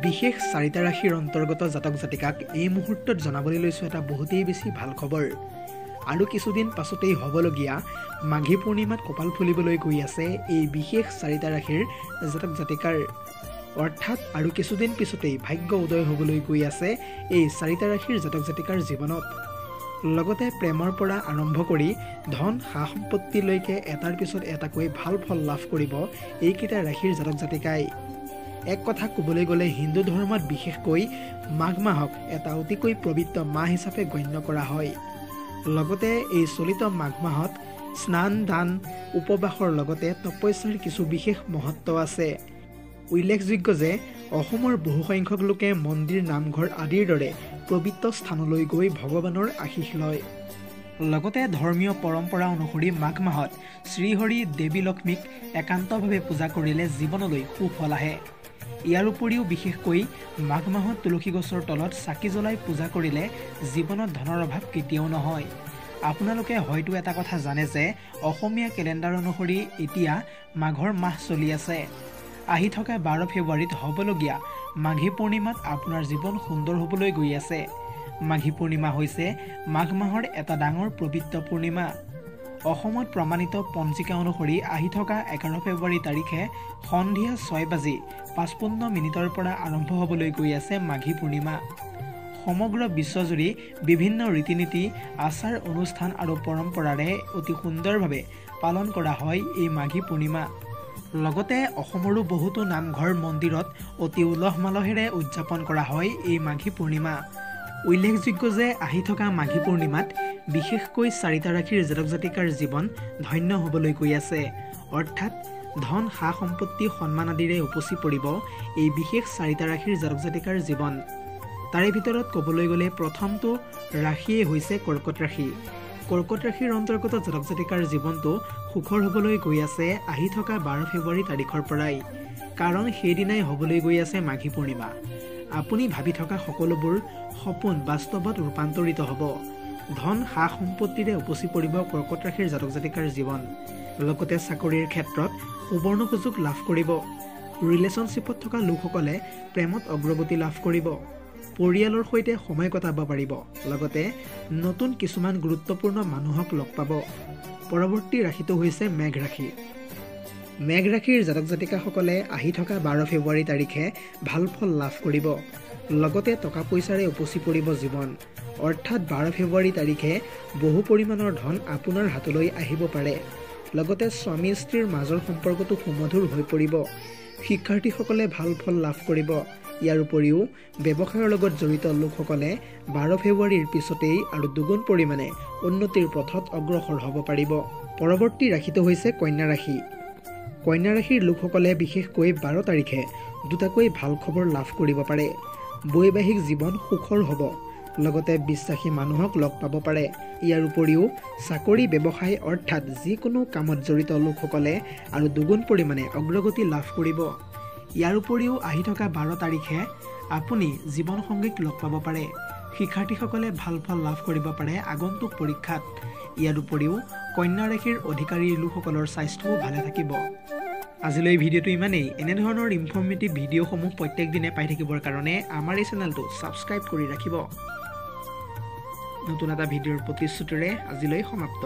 বিশেষ চাৰিটা ৰাশিৰ অন্তৰ্গত জাতক জাতিকাক এই মুহূৰ্তত জনাবলৈ লৈছোঁ এটা বহুতেই বেছি ভাল খবৰ। আৰু কিছুদিন পাছতেই হ'বলগীয়া মাঘী পূৰ্ণিমাত কপাল ফুলিবলৈ গৈ আছে এই বিশেষ চাৰিটা ৰাশিৰ জাতক জাতিকাৰ, অৰ্থাৎ আৰু কিছুদিন পিছতেই ভাগ্য উদয় হ'বলৈ গৈ আছে এই চাৰিটা ৰাশিৰ জাতক জাতিকাৰ জীৱনত। লগতে প্ৰেমৰ পৰা আৰম্ভ কৰি ধন সা সম্পত্তিলৈকে এটাৰ পিছত এটাকৈ ভাল ফল লাভ কৰিব এইকেইটা ৰাশিৰ জাতক জাতিকাই। এক কথা ক'বলৈ গ'লে হিন্দু ধৰ্মত বিশেষকৈ মাঘ মাহক এটা অতিকৈ পবিত্ৰ মাহ হিচাপে গণ্য কৰা হয়। লগতে এই চলিত মাঘ মাহত স্নান দান উপবাসৰ লগতে তপস্যাৰ কিছু বিশেষ মহত্ব আছে। উল্লেখযোগ্য যে অসমৰ বহুসংখ্যক লোকে মন্দিৰ নামঘৰ আদিৰ দৰে পবিত্ৰ স্থানলৈ গৈ ভগৱানৰ আশীষ লয়। লগতে ধৰ্মীয় পৰম্পৰা অনুসৰি মাঘ মাহত শ্ৰীহৰি দেৱী লক্ষ্মীক একান্তভাৱে পূজা কৰিলে জীৱনলৈ সুফল আহে। ইয়াৰ উপৰিও বিশেষকৈ মাঘ মাহত তুলসী গছৰ তলত চাকি জ্বলাই পূজা কৰিলে জীৱনত ধনৰ অভাৱ কেতিয়াও নহয়। আপোনালোকে হয়তো এটা কথা জানে যে অসমীয়া কেলেণ্ডাৰ অনুসৰি এতিয়া মাঘৰ মাহ চলি আছে। আহি থকা 12 ফেব্ৰুৱাৰীত হ'বলগীয়া মাঘী পূৰ্ণিমাত আপোনাৰ জীৱন সুন্দৰ হ'বলৈ গৈ আছে। মাঘী পূৰ্ণিমা হৈছে মাঘ মাহৰ এটা ডাঙৰ পবিত্ৰ পূৰ্ণিমা। অসমত প্ৰমাণিত পঞ্জিকা অনুসৰি আহি থকা 11 ফেব্ৰুৱাৰী তাৰিখে সন্ধিয়া 6:55 পৰা আৰম্ভ হ'বলৈ গৈ আছে মাঘী পূৰ্ণিমা। সমগ্ৰ বিশ্বজুৰি বিভিন্ন ৰীতি নীতি আচাৰ অনুষ্ঠান আৰু পৰম্পৰাৰে অতি সুন্দৰভাৱে পালন কৰা হয় এই মাঘী পূৰ্ণিমা। লগতে অসমৰো বহুতো নামঘৰ মন্দিৰত অতি উলহ মালহেৰে উদযাপন কৰা হয় এই মাঘী পূৰ্ণিমা। উল্লেখযোগ্য যে আহি থকা মাঘী পূৰ্ণিমাত বিশেষকৈ চাৰিটা ৰাশিৰ জাতক জাতিকাৰ জীৱন ধন্য হ'বলৈ গৈ আছে। অৰ্থাৎ ধন সা সম্পত্তি সন্মান আদিৰে উপচি পৰিব এই বিশেষ চাৰিটা ৰাশিৰ জাতক জাতিকাৰ জীৱন। তাৰে ভিতৰত ক'বলৈ গ'লে প্ৰথমটো ৰাশিয়ে হৈছে কৰ্কট ৰাশি। কৰ্কট ৰাশিৰ অন্তৰ্গত জাতক জাতিকাৰ জীৱনটো সুখৰ হ'বলৈ গৈ আছে আহি থকা 12 ফেব্ৰুৱাৰী তাৰিখৰ পৰাই, কাৰণ সেইদিনাই হ'বলৈ গৈ আছে মাঘী পূৰ্ণিমা। আপুনি ভাবি থকা সকলোবোৰ সপোন বাস্তৱত ৰূপান্তৰিত হ'ব। ধন সা সম্পত্তিৰে উপচি পৰিব কৰ্কট ৰাশিৰ জাতক জাতিকাৰ জীৱন। লগতে চাকৰিৰ ক্ষেত্ৰত সুবৰ্ণ সুযোগ লাভ কৰিব। ৰিলেশ্যনশ্বিপত থকা লোকসকলে প্ৰেমত অগ্ৰগতি লাভ কৰিব। পৰিয়ালৰ সৈতে সময় কটাব পাৰিব। লগতে নতুন কিছুমান গুৰুত্বপূৰ্ণ মানুহক লগ পাব। পৰৱৰ্তী ৰাশিটো হৈছে মেঘ ৰাশি। মেঘ ৰাশিৰ জাতক জাতিকাসকলে আহি থকা 12 ফেব্ৰুৱাৰী তাৰিখে ভাল ফল লাভ কৰিব। লগতে টকা পইচাৰে উপচি পৰিব জীৱন। অৰ্থাৎ 12 ফেব্ৰুৱাৰী তাৰিখে বহু পৰিমাণৰ ধন আপোনাৰ হাতলৈ আহিব পাৰে। লগতে স্বামী স্ত্ৰীৰ মাজৰ সম্পৰ্কটো সুমধুৰ হৈ পৰিব। শিক্ষাৰ্থীসকলে ভাল ফল লাভ কৰিব। ইয়াৰ উপৰিও ব্যৱসায়ৰ লগত জড়িত লোকসকলে 12 ফেব্ৰুৱাৰীৰ পিছতেই আৰু দুগুণ পৰিমাণে উন্নতিৰ পথত অগ্ৰসৰ হ'ব পাৰিব। পৰৱৰ্তী ৰাশিটো হৈছে কন্যা ৰাশি। কন্যা ৰাশিৰ লোকসকলে বিশেষকৈ 12 তাৰিখে দুটাকৈ ভাল খবৰ লাভ কৰিব পাৰে। বৈবাহিক জীৱন সুখৰ হ'ব। লগতে বিশ্বাসী মানুহক লগ পাব পাৰে। ইয়াৰ উপৰিও চাকৰি ব্যৱসায় অৰ্থাৎ যিকোনো কামত জড়িত লোকসকলে আৰু দুগুণ পৰিমাণে অগ্ৰগতি লাভ কৰিব। ইয়াৰ উপৰিও আহি থকা 12 তাৰিখে আপুনি জীৱনসংগীক লগ পাব পাৰে। শিক্ষাৰ্থীসকলে ভাল ফল লাভ কৰিব পাৰে আগন্তুক পৰীক্ষাত। ইয়াৰ উপৰিও কন্যা ৰাশিৰ অধিকাৰী লোকসকলৰ স্বাস্থ্যও ভালে থাকিব। আজিলৈ ভিডিঅ'টো ইমানেই। এনেধৰণৰ ইনফৰ্মেটিভ ভিডিঅ'সমূহ প্ৰত্যেক দিনে পাই থাকিবৰ কাৰণে আমাৰ এই চেনেলটো ছাবস্ক্ৰাইব কৰি ৰাখিব। নতুন এটা ভিডিঅ'ৰ প্ৰতিশ্ৰুতিৰে আজিলৈ সমাপ্ত।